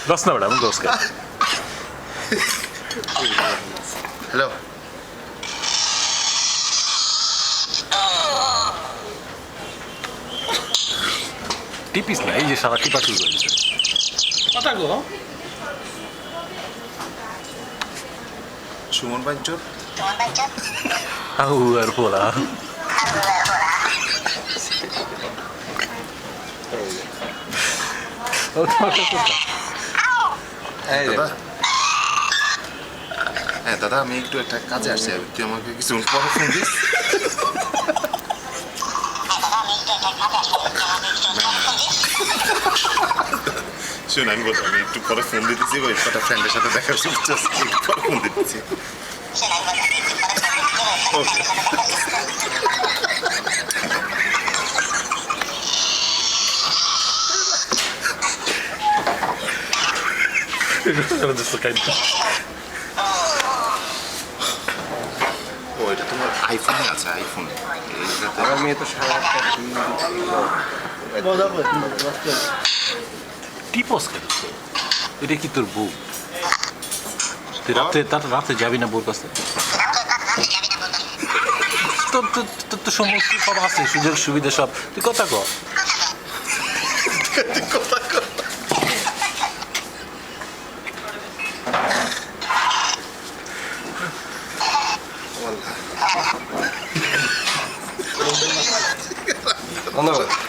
Goss na madam, goss ka. Hello টিপিস না এই যে সারা টিপা শুরু করে দিচ্ছে কথা গো সুমন বাঞ্চর আউ আর পোলা দাদা হ্যাঁ দাদা আমি একটু একটা কাজে আসছি তুই আমাকে কিছু পরে ফোন দিস শুন আমি বলছি আমি একটু পরে ফোন দিতেছি ওই কটা ফ্রেন্ডের সাথে দেখা হচ্ছে একটু পরে ফোন দিতেছি Adesso cae ও এটা তোমার আইফোনে আছে আইফোন আমার মেয়ে তো সারা মজা করে টিপস কেন এটা কি তোর বউ তুই রাতে যাবি না বউর কাছে তোর তো সমস্ত সব আছে সুযোগ সুবিধা সব তুই কথা কর ধন্যবাদ